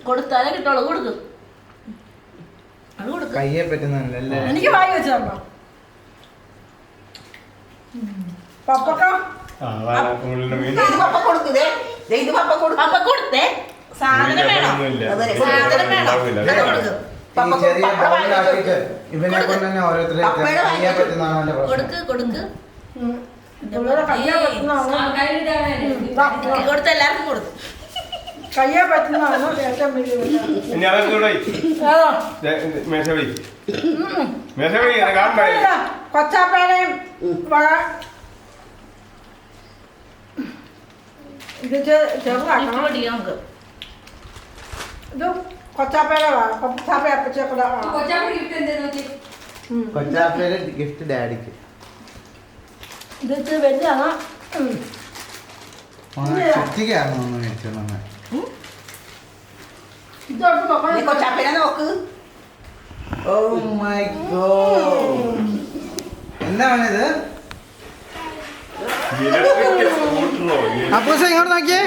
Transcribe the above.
കൊടുത്താലേ കിട്ടുള്ളൂ. കൊടുക്കും. കയ്യെ പറ്റുന്നല്ലേ. എനിക്ക് വായി വെച്ചോ. പപ്പക്കോ സാധനം വേണം. ചെറിയ ബൗളിലാക്കിയിട്ട് ഇവനെ കൊണ്ട് തന്നെ ഓരോരുത്തരെ കയ്യെ പറ്റുന്നതാണ് കൊടുക്ക് കൊടുക്ക്. കൊടുത്ത് എല്ലാവർക്കും കൊടുക്കും. കയ്യെ പറ്റുന്നതാണോ ഏറ്റവും വലിയ കൊച്ചാപ്പേനയും ഇത് ചെറുതാക്കണം. ഇത് കൊച്ചാപ്പേര കൊച്ചാപ്പ അപ്പച്ചേക്കൂടെ കൊച്ചാപ്പേരെ ഗിഫ്റ്റ് ഡാഡിക്ക്. ഇത് വലുതാണ്. ഉച്ചയ്ക്കാണ് ഒന്ന് മേടിച്ചത്. കൊച്ചാപ്പേനെ നോക്ക്. Oh my god. എന്താണ് ഇത്? അപ്പൂസ ഇങ്ങോട്ട് നോക്കിയേ.